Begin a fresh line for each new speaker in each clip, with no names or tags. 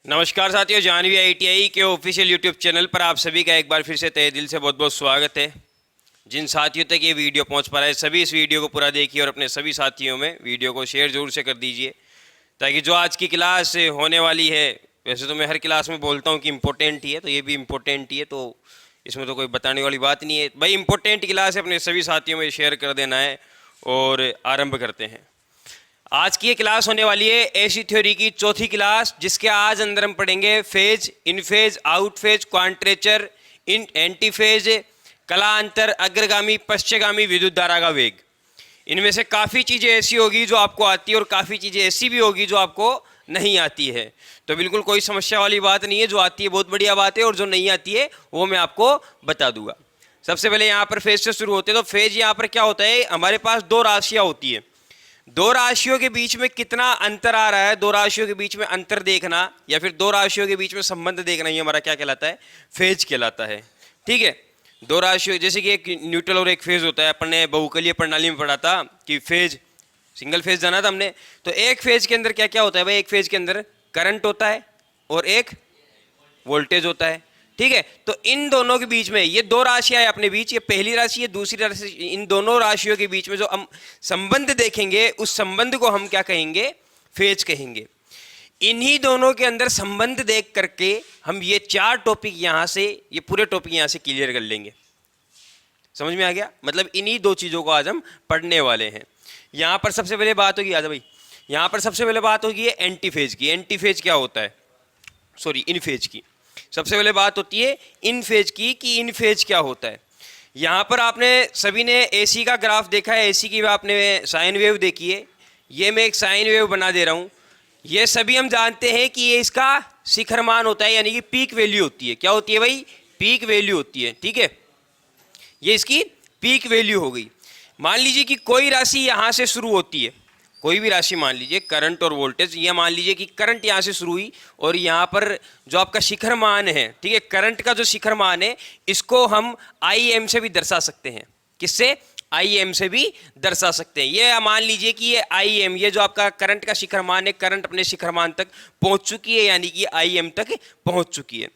नमस्कार साथियों, जानवी ITI के ऑफिशियल यूट्यूब चैनल पर आप सभी का एक बार फिर से तहे दिल से बहुत बहुत स्वागत है। जिन साथियों तक ये वीडियो पहुंच पा रहा है सभी इस वीडियो को पूरा देखिए और अपने सभी साथियों में वीडियो को शेयर जरूर से कर दीजिए, ताकि जो आज की क्लास होने वाली है, वैसे तो मैं हर क्लास में बोलता हूँ कि इम्पोर्टेंट ही है, तो ये भी इम्पोर्टेंट ही है, तो इसमें तो कोई बताने वाली बात नहीं है भाई। इम्पोर्टेंट क्लास है, अपने सभी साथियों में शेयर कर देना है। और आरंभ करते हैं। आज की ये क्लास होने वाली है एसी थ्योरी की चौथी क्लास, जिसके आज अंदर हम पढ़ेंगे फेज, इन फेज, आउट फेज, क्वांट्रेचर, इन एंटी फेज, कलांतर, अग्रगामी, पश्चगामी विद्युत धारा का वेग। इनमें से काफ़ी चीज़ें ऐसी होगी जो आपको आती है और काफ़ी चीज़ें ऐसी भी होगी जो आपको नहीं आती है। तो बिल्कुल कोई समस्या वाली बात नहीं है, जो आती है बहुत बढ़िया बात है और जो नहीं आती है वो मैं आपको बता दूंगा। सबसे पहले यहाँ पर फेज से शुरू होते हैं। तो फेज यहाँ पर क्या होता है, हमारे पास दो राशियाँ होती है। दो राशियों के बीच में कितना अंतर आ रहा है, दो राशियों के बीच में अंतर देखना या फिर दो राशियों के बीच में संबंध देखना, ये हमारा क्या कहलाता है, फेज कहलाता है। ठीक है, दो राशियों, जैसे कि एक न्यूट्रल और एक फेज होता है। अपन ने बहुकलीय प्रणाली में पढ़ा था कि फेज, सिंगल फेज जाना था हमने। तो एक फेज के अंदर क्या क्या होता है भाई, एक फेज के अंदर करंट होता है और एक वोल्टेज होता है। ठीक है, तो इन दोनों के बीच में ये दो राशियां है अपने बीच, ये पहली राशि है, दूसरी राशि। इन दोनों राशियों के बीच में जो हम संबंध देखेंगे, उस संबंध को हम क्या कहेंगे, फेज कहेंगे। इन्हीं दोनों के अंदर संबंध देख करके हम ये चार टॉपिक यहां से, ये पूरे टॉपिक यहां से क्लियर कर लेंगे। समझ में आ गया? मतलब इन्हीं दो चीजों को आज हम पढ़ने वाले हैं। यहां पर सबसे पहले बात होगी, आजा भाई, यहां पर सबसे पहले बात होगी एंटी फेज की। एंटी फेज क्या होता है, सॉरी इन फेज की। सबसे पहले बात होती है इन फेज की, कि इन फेज क्या होता है। यहां पर आपने सभी ने एसी का ग्राफ देखा है, एसी की आपने साइन वेव देखी है। ये मैं एक साइन वेव बना दे रहा हूं। ये सभी हम जानते हैं कि ये इसका शिखर मान होता है, यानी कि पीक वैल्यू होती है। क्या होती है भाई, पीक वैल्यू होती है। ठीक है, ये इसकी पीक वैल्यू हो गई। मान लीजिए कि कोई राशि यहां से शुरू होती है, कोई भी राशि मान लीजिए, करंट और वोल्टेज। ये मान लीजिए कि करंट यहाँ से शुरू हुई और यहाँ पर जो आपका शिखर मान है, ठीक है, करंट का जो शिखर मान है, इसको हम IM से भी दर्शा सकते हैं। किससे? IM से भी दर्शा सकते हैं। ये मान लीजिए कि ये IM, ये जो आपका करंट का शिखर मान है, करंट अपने शिखर मान तक पहुंच चुकी है, यानी कि IM तक पहुंच चुकी है।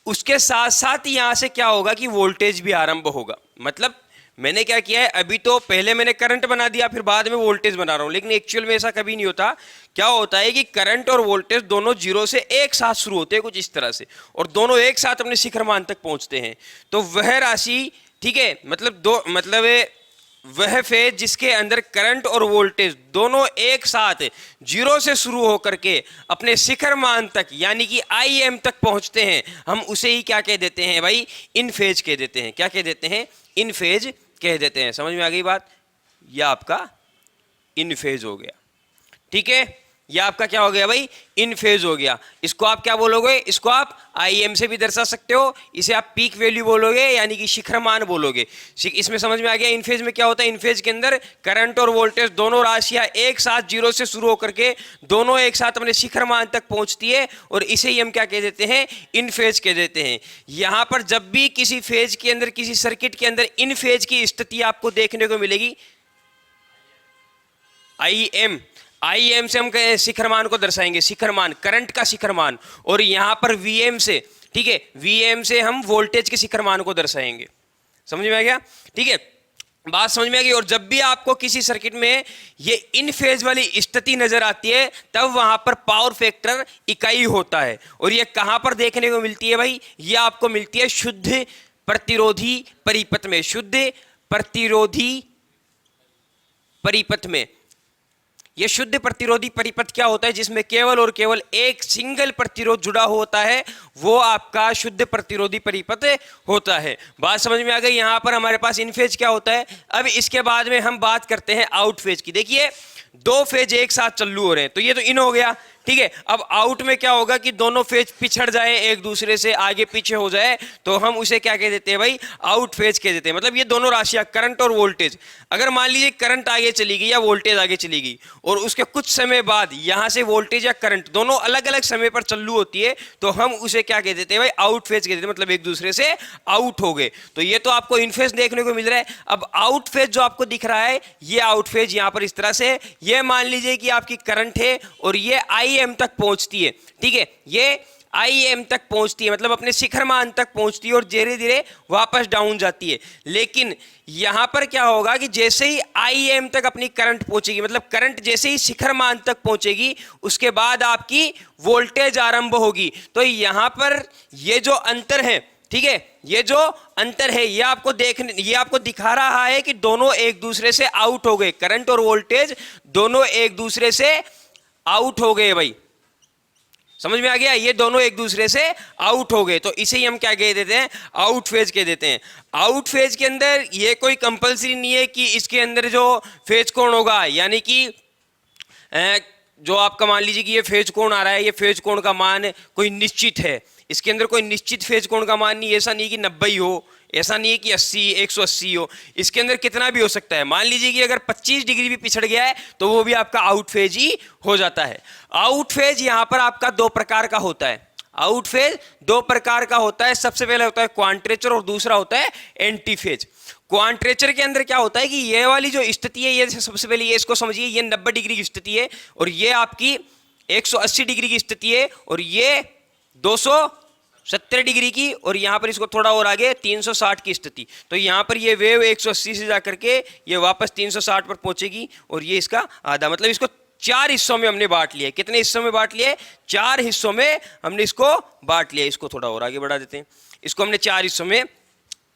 उसके साथ साथ यहाँ से क्या होगा कि वोल्टेज भी आरंभ होगा। मतलब मैंने क्या किया है, अभी तो पहले मैंने करंट बना दिया, फिर बाद में वोल्टेज बना रहा हूं, लेकिन एक्चुअल में ऐसा कभी नहीं होता। क्या होता है कि करंट और वोल्टेज दोनों जीरो से एक साथ शुरू होते हैं, कुछ इस तरह से, और दोनों एक साथ अपने शिखर मान तक पहुंचते हैं। तो वह राशि, ठीक है, मतलब वह फेज जिसके अंदर करंट और वोल्टेज दोनों एक साथ जीरो से शुरू होकर के अपने शिखर मान तक, यानी कि IM तक पहुंचते हैं, हम उसे ही क्या कह देते हैं भाई, इन फेज कह देते हैं। क्या कह देते हैं? इन फेज कह देते हैं। समझ में आ गई बात? यह आपका इन फेज हो गया। ठीक है, यह आपका क्या हो गया भाई, इन फेज हो गया। इसको आप क्या बोलोगे, इसको आप IM से भी दर्शा सकते हो, इसे आप पीक वैल्यू बोलोगे, यानी कि शिखर मान बोलोगे। इसमें समझ में आ गया। इन फेज में क्या होता है, इन फेज के अंदर करंट और वोल्टेज दोनों राशियां एक साथ जीरो से शुरू होकर के दोनों एक साथ अपने शिखर मान तक पहुंचती है, और इसे ही हम क्या कह देते हैं, इन फेज कह देते हैं। यहां पर जब भी किसी फेज के अंदर, किसी सर्किट के अंदर इन फेज की स्थिति आपको देखने को मिलेगी, IM से हम शिखर मान को दर्शाएंगे, शिखर मान, करंट का शिखर मान, और यहां पर VM से, ठीक है, VM से हम वोल्टेज के शिखर मान को दर्शाएंगे। समझ में आ गया? ठीक है, बात समझ में आ गई। और जब भी आपको किसी सर्किट में ये इन फेज वाली स्थिति नजर आती है, तब वहां पर पावर फैक्टर इकाई होता है। और ये कहां पर देखने को मिलती है भाई, ये आपको मिलती है शुद्ध प्रतिरोधी परिपथ में, शुद्ध प्रतिरोधी परिपथ में। यह शुद्ध प्रतिरोधी परिपथ क्या होता है, जिसमें केवल और केवल एक सिंगल प्रतिरोध जुड़ा होता है, वो आपका शुद्ध प्रतिरोधी परिपथ होता है। बात समझ में आ गई? यहां पर हमारे पास इन फेज क्या होता है। अब इसके बाद में हम बात करते हैं आउट फेज की। देखिए, दो फेज एक साथ चालू हो रहे हैं, तो ये तो इन हो गया। ठीक है, अब आउट में क्या होगा कि दोनों फेज पिछड़ जाए, एक दूसरे से आगे पीछे हो जाए, तो हम उसे क्या कह देते हैं भाई, आउट फेज कह देते हैं। मतलब ये दोनों राशियां, करंट और वोल्टेज, अगर मान लीजिए करंट आगे चली गई या वोल्टेज आगे चली गई, और उसके कुछ समय बाद यहां से वोल्टेज या करंट दोनों अलग अलग समय पर चालू होती है, तो हम उसे क्या कह देते हैं भाई, आउट फेज कह देते हैं। मतलब एक दूसरे से आउट हो गए। तो ये तो आपको इन फेज देखने को मिल रहा है। अब आउट फेज जो आपको दिख रहा है, ये आउट फेज यहां पर इस तरह से, ये मान लीजिए कि आपकी करंट है और ये IM तक पहुंचती है, ठीक है, ये IM तक पहुंचती है, मतलब अपने शिखर मान तक पहुंचती है और धीरे धीरे वापस डाउन जाती है। लेकिन यहां पर क्या होगा कि जैसे ही IM तक अपनी करंट पहुंचेगी, मतलब करंट जैसे ही शिखर मान तक पहुंचेगी, उसके बाद आपकी वोल्टेज आरंभ होगी। तो यहां पर ये जो अंतर है, ठीक है, ये जो अंतर है ये आपको दिखा रहा है कि दोनों एक दूसरे से आउट हो गए, करंट और वोल्टेज दोनों एक दूसरे से आउट हो गए भाई, समझ में आ गया, ये दोनों एक दूसरे से आउट हो गए। तो इसे ही हम क्या कह देते हैं, आउट फेज कह देते हैं। आउट फेज के अंदर ये कोई कंपलसरी नहीं है कि इसके अंदर जो फेज कोण होगा, यानी कि जो आपका मान लीजिए कि ये फेज कोण आ रहा है, ये फेज कोण का मान कोई निश्चित है, इसके अंदर कोई निश्चित फेज कोण का मान नहीं, ऐसा नहीं कि 90 ही हो, ऐसा नहीं है कि 80 180 हो, इसके अंदर कितना भी हो सकता है। मान लीजिए कि अगर 25 डिग्री भी पिछड़ गया है तो वो भी आपका आउट फेज ही हो जाता है। आउट फेज यहां पर आपका दो प्रकार का होता है, आउट फेज दो प्रकार का होता है। सबसे पहले होता है क्वांट्रेचर और दूसरा होता है एंटी फेज। क्वांट्रेचर के अंदर क्या होता है कि ये वाली जो स्थिति है, ये सबसे पहले ये इसको समझिए, ये 90 डिग्री की स्थिति है और ये आपकी 180 डिग्री की स्थिति है और ये 270 डिग्री की, और यहां पर इसको थोड़ा और आगे 360 की स्थिति। तो यहां पर ये वेव 180 से जाकर के ये वापस 360 पर पहुंचेगी और ये इसका आधा, मतलब इसको 4 हिस्सों में हमने बांट लिया है। कितने हिस्सों में बांट लिया है, 4 हिस्सों में हमने इसको बांट लिया। इसको थोड़ा और आगे बढ़ा देते हैं, इसको हमने 4 हिस्सों में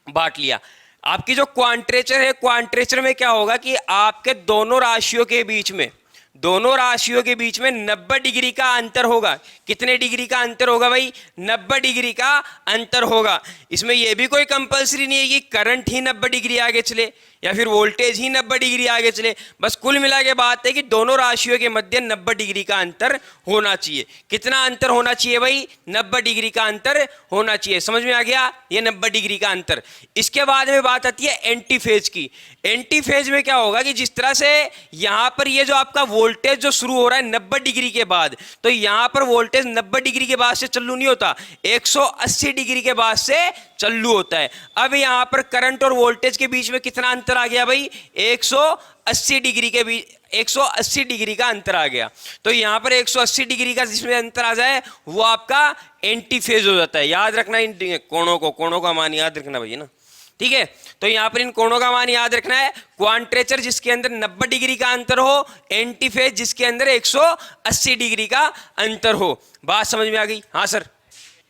बांट लिया। आपकी जो क्वांट्रेचर है, क्वांट्रेचर में क्या होगा कि आपके दोनों राशियों के बीच में 90 डिग्री का अंतर होगा। कितने डिग्री का अंतर होगा भाई, 90 डिग्री का अंतर होगा। इसमें यह भी कोई कंपलसरी नहीं है कि करंट ही 90 डिग्री आगे चले या फिर वोल्टेज ही 90 डिग्री आगे चले, बस कुल मिला के बात है कि दोनों राशियों के मध्य 90 डिग्री का अंतर होना चाहिए। कितना अंतर होना चाहिए भाई, 90 डिग्री का अंतर होना चाहिए। समझ में आ गया, ये 90 डिग्री का अंतर। इसके बाद में बात आती है एंटी फेज की। एंटी फेज में क्या होगा कि जिस तरह से यहां पर ये जो आपका वोल्टेज जो शुरू हो रहा है 90 डिग्री के बाद, तो यहां पर वोल्टेज 90 डिग्री के बाद से चालू नहीं होता, 180 डिग्री के बाद से चालू होता है। अब यहां पर करंट और वोल्टेज के बीच में कितना अंतर आ गया भाई, 180 डिग्री के बीच 180 डिग्री का अंतर आ गया। तो यहां पर 180 डिग्री का जिसमें अंतर आ जाए वो आपका एंटी फेज हो जाता है। याद रखना इन कोणों का मान याद रखना भैया ना, ठीक है। तो यहां पर इन कोणों का मान याद रखना है। क्वांट्रेचर जिसके अंदर 90 डिग्री का अंतर हो, एंटी फेज जिसके अंदर 180 डिग्री का अंतर हो। बात समझ में आ गई, हाँ सर।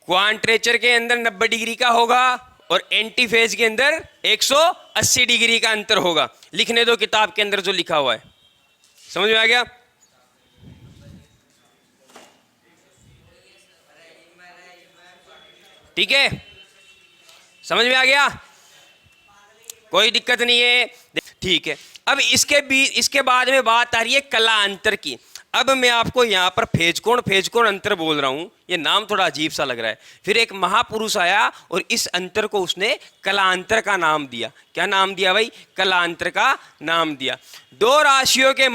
क्वांट्रेचर के अंदर 90 डिग्री का होगा और एंटी फेज के अंदर 180 डिग्री का अंतर होगा। लिखने दो किताब के अंदर जो लिखा हुआ है, समझ में आ गया। ठीक है, समझ में आ गया, कोई दिक्कत नहीं है, ठीक है। अब इसके बाद में बात आ रही है कलांतर की। अब मैं आपको यहां पर फेज कोण अंतर बोल रहा हूं, ये नाम थोड़ा अजीब सा लग रहा है। फिर एक महापुरुष आया और इस अंतर को उसने कलांतर का नाम दिया। क्या नाम दिया भाई, कलांतर का नाम दिया। दो राशियों के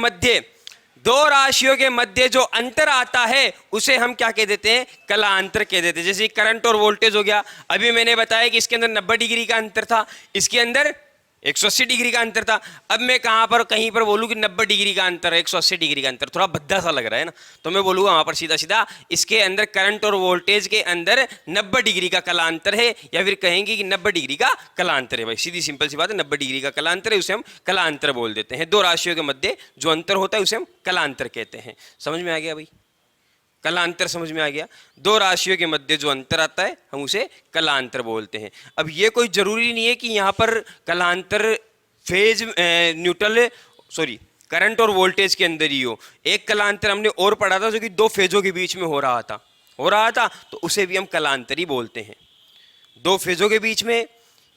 मध्य जो अंतर आता है उसे हम क्या कह देते हैं, कलांतर कह देते हैं। जैसे करंट और वोल्टेज हो गया, अभी मैंने बताया कि इसके अंदर 90 डिग्री का अंतर था, इसके अंदर 180 डिग्री का अंतर था। अब मैं कहीं पर बोलूं कि 90 डिग्री का अंतर है, 180 डिग्री का अंतर, थोड़ा भद्दा सा लग रहा है ना, तो मैं बोलूंगा वहां पर सीधा इसके अंदर करंट और वोल्टेज के अंदर 90 डिग्री का कलांतर है, या फिर कहेंगे कि 90 डिग्री का कलांतर है। भाई सीधी सिंपल सी बात है, 90 डिग्री का कलांतर है, उसे हम कलांतर बोल देते हैं। दो राशियों के मध्य जो अंतर होता है उसे हम कलांतर कहते हैं। समझ में आ गया भाई, कलांतर समझ में आ गया। दो राशियों के मध्य जो अंतर आता है हम उसे कलांतर बोलते हैं। अब ये कोई जरूरी नहीं है कि यहाँ पर कलांतर फेज करंट और वोल्टेज के अंदर ही हो। एक कलांतर हमने और पढ़ा था जो कि दो फेजों के बीच में हो रहा था, तो उसे भी हम कलांतर ही बोलते हैं। दो फेजों के बीच में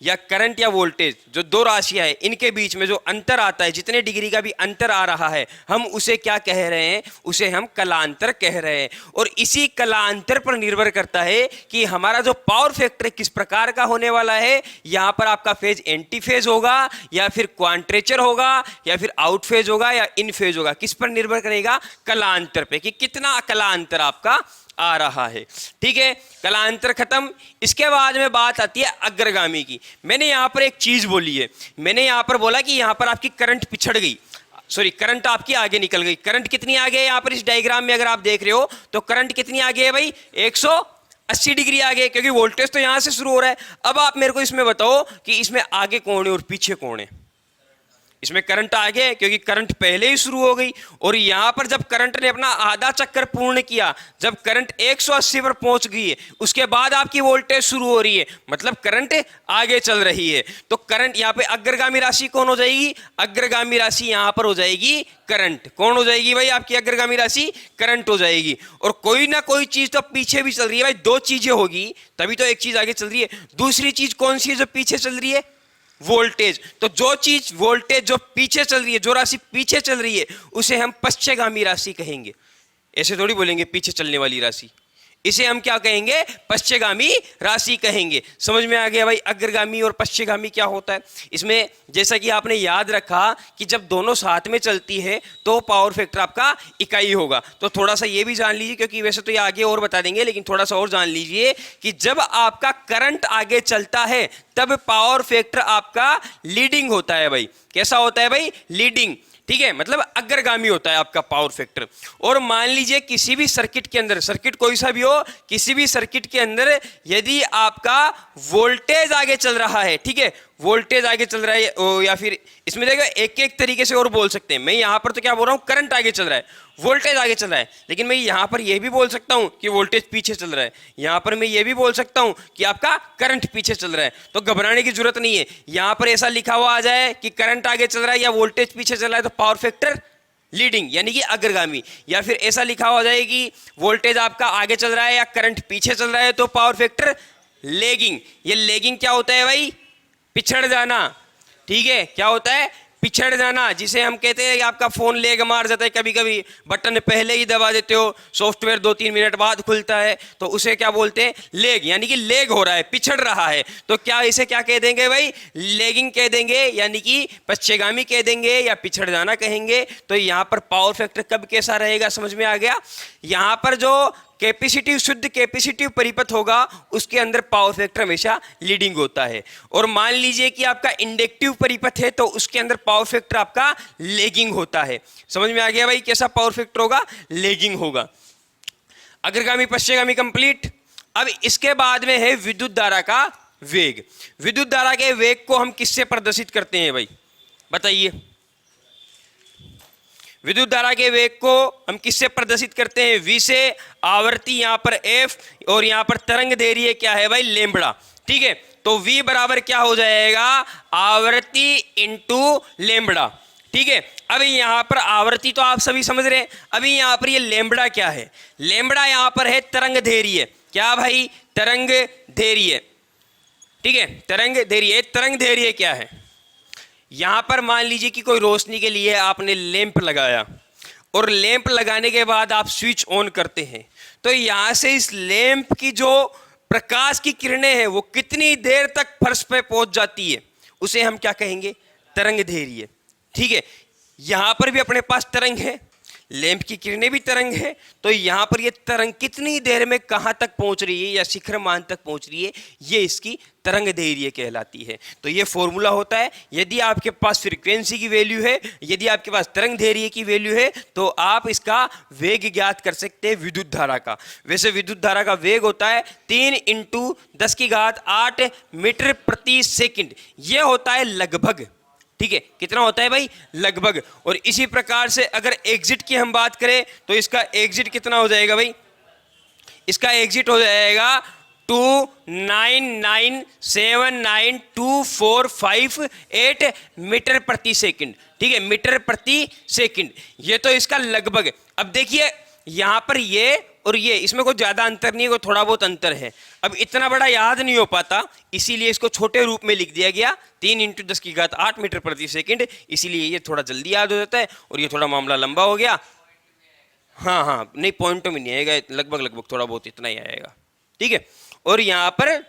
या करंट या वोल्टेज जो दो राशियां हैं इनके बीच में जो अंतर आता है, जितने डिग्री का भी अंतर आ रहा है, हम उसे क्या कह रहे हैं, उसे हम कलांतर कह रहे हैं। और इसी कलांतर पर निर्भर करता है कि हमारा जो पावर फैक्टर किस प्रकार का होने वाला है। यहां पर आपका फेज एंटी फेज होगा या फिर क्वांट्रेचर होगा या फिर आउट फेज होगा या इन फेज होगा, किस पर निर्भर करेगा, कलांतर पे, कि कितना कलांतर आपका आ रहा है। ठीक है, कलांतर खत्म। इसके बाद में बात आती है अग्रगामी की। मैंने यहां पर एक चीज बोली है, मैंने यहां पर बोला कि यहां पर आपकी करंट पिछड़ गई। सॉरी करंट आपकी आगे निकल गई। करंट कितनी आगे है यहां पर इस डायग्राम में अगर आप देख रहे हो तो करंट कितनी आगे है भाई, 180 डिग्री आगे, क्योंकि वोल्टेज तो यहां से शुरू हो रहा है। अब आप मेरे को इसमें बताओ कि इसमें आगे कौन है और पीछे कौन है। इसमें करंट आगे है क्योंकि करंट पहले ही शुरू हो गई, और यहां पर जब करंट ने अपना आधा चक्कर पूर्ण किया, जब करंट 180 पर पहुंच गई है, उसके बाद आपकी वोल्टेज शुरू हो रही है, मतलब करंट आगे चल रही है। तो करंट यहां पे अग्रगामी राशि कौन हो जाएगी, अग्रगामी राशि यहां पर हो जाएगी करंट। कौन हो जाएगी भाई आपकी अग्रगामी राशि, करंट हो जाएगी। और कोई ना कोई चीज तो पीछे भी चल रही है भाई, दो चीजें होगी तभी तो एक चीज आगे चल रही है। दूसरी चीज कौन सी है जो पीछे चल रही है, वोल्टेज। तो जो चीज वोल्टेज जो पीछे चल रही है, जो राशि पीछे चल रही है, उसे हम पश्चगामी राशि कहेंगे। ऐसे थोड़ी बोलेंगे पीछे चलने वाली राशि, इसे हम क्या कहेंगे, पश्चगामी राशि कहेंगे। समझ में आ गया भाई अग्रगामी और पश्चगामी क्या होता है। इसमें जैसा कि आपने याद रखा कि जब दोनों साथ में चलती है तो पावर फैक्टर आपका इकाई होगा। तो थोड़ा सा ये भी जान लीजिए, क्योंकि वैसे तो ये आगे और बता देंगे, लेकिन थोड़ा सा और जान लीजिए कि जब आपका करंट आगे चलता है तब पावर फैक्टर आपका लीडिंग होता है भाई। कैसा होता है भाई, लीडिंग, ठीक है, मतलब अग्रगामी होता है आपका पावर फैक्टर। और मान लीजिए किसी भी सर्किट के अंदर, सर्किट कोई सा भी हो, किसी भी सर्किट के अंदर यदि आपका वोल्टेज आगे चल रहा है, ठीक है, वोल्टेज आगे चल रहा है, या फिर इसमें देखो एक एक तरीके से और बोल सकते हैं। मैं यहां पर तो क्या बोल रहा हूं, करंट आगे चल रहा है, वोल्टेज आगे चल रहा है, लेकिन मैं यहां पर यह भी बोल सकता हूं कि वोल्टेज पीछे चल रहा है। यहां पर मैं यह भी बोल सकता हूं कि आपका करंट पीछे चल रहा है। तो घबराने की जरूरत नहीं है। यहां पर ऐसा लिखा हुआ आ जाए कि करंट आगे चल रहा है या वोल्टेज पीछे चल रहा है तो पावर फैक्टर लीडिंग यानी कि अग्रगामी, या फिर ऐसा लिखा हो जाए कि वोल्टेज आपका आगे चल रहा है या करंट पीछे चल रहा है तो पावर फैक्टर लेगिंग। ये लेगिंग क्या होता है भाई, पिछड़ जाना, ठीक है, क्या होता है, पिछड़ जाना, जिसे हम कहते हैं कि आपका फोन लेग मार जाता है, कभी कभी बटन पहले ही दबा देते हो, सॉफ्टवेयर 2-3 मिनट बाद खुलता है, तो उसे क्या बोलते हैं, लेग, यानी कि लेग हो रहा है, पिछड़ रहा है। तो क्या इसे क्या कह देंगे भाई, लेगिंग कह देंगे, यानी कि पश्चगामी कह देंगे या पिछड़ जाना कहेंगे। तो यहां पर पावर फैक्टर कब कैसा रहेगा, समझ में आ गया। यहां पर जो कैपेसिटिव, शुद्ध कैपेसिटिव परिपथ होगा उसके अंदर पावर फैक्टर हमेशा लीडिंग होता है। और मान लीजिए कि आपका इंडक्टिव परिपथ है तो उसके अंदर पावर फैक्टर आपका लेगिंग होता है। समझ में आ गया भाई कैसा पावर फैक्टर होगा, लेगिंग होगा। अग्रगामी पश्चगामी कंप्लीट। अब इसके बाद में है विद्युत धारा का वेग। विद्युत धारा के वेग को हम किससे प्रदर्शित करते हैं भाई, बताइए। विद्युत धारा के वेग को हम किससे प्रदर्शित करते हैं, v से, आवर्ती यहां पर f, और यहां पर तरंग दैर्घ्य क्या है भाई, लैम्ब्डा, ठीक है। तो v बराबर क्या हो जाएगा, आवर्ती इंटू लैम्ब्डा, ठीक है। अभी यहां पर आवर्ती तो आप सभी समझ रहे हैं, अभी यहां पर ये लैम्ब्डा क्या है, लैम्ब्डा यहां पर है तरंग दैर्घ्य, क्या भाई, तरंग दैर्घ्य, ठीक है, तरंग दैर्घ्य। तरंग दैर्घ्य क्या है, यहां पर मान लीजिए कि कोई रोशनी के लिए आपने लैंप लगाया, और लैंप लगाने के बाद आप स्विच ऑन करते हैं, तो यहां से इस लैंप की जो प्रकाश की किरणें हैं वो कितनी देर तक फर्श पे पहुंच जाती है, उसे हम क्या कहेंगे, तरंग दैर्घ्य, ठीक है। यहां पर भी अपने पास तरंग है, लैंप की किरणें भी तरंग है, तो यहां पर ये तरंग कितनी देर में कहां तक पहुंच रही है या शिखर मान तक पहुंच रही है, ये इसकी तरंग दैर्घ्य कहलाती है। तो ये फॉर्मूला होता है, यदि आपके पास फ्रीक्वेंसी की वैल्यू है, यदि आपके पास तरंग दैर्घ्य की वैल्यू है, तो आप इसका वेग ज्ञात कर सकते हैं विद्युत धारा का। वैसे विद्युत धारा का वेग होता है 3 × 10⁸ मीटर प्रति सेकंड, ये होता है लगभग, ठीक है, कितना होता है भाई, लगभग। और इसी प्रकार से अगर एग्जिट की हम बात करें तो इसका एग्जिट कितना हो जाएगा भाई, इसका एग्जिट हो जाएगा 299792458 मीटर प्रति सेकंड, ठीक है, मीटर प्रति सेकंड, ये तो इसका लगभग। अब देखिए यहां पर ये और ये, इसमें कोई ज्यादा अंतर नहीं है, कोई थोड़ा बहुत अंतर है। अब इतना बड़ा याद नहीं हो पाता, इसीलिए इसको छोटे रूप में लिख दिया गया, 3 × 10⁸ मीटर प्रति सेकंड, इसीलिए ये थोड़ा जल्दी याद हो जाता है, और ये थोड़ा मामला लंबा हो गया। हाँ हाँ, नहीं पॉइंटों में नहीं आएगा, लगभग थोड़ा बहुत इतना ही आएगा, ठीक है। और यहाँ पर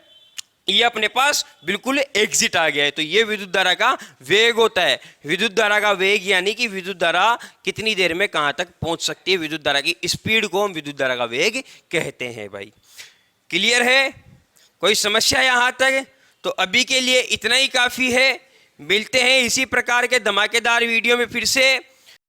ये अपने पास बिल्कुल एग्जिट आ गया है, तो ये विद्युत धारा का वेग होता है। विद्युत धारा का वेग यानी कि विद्युत धारा कितनी देर में कहां तक पहुंच सकती है, विद्युत धारा की स्पीड को हम विद्युत धारा का वेग कहते हैं भाई। क्लियर है, कोई समस्या यहां तक? तो अभी के लिए इतना ही काफी है, मिलते हैं इसी प्रकार के धमाकेदार वीडियो में फिर से।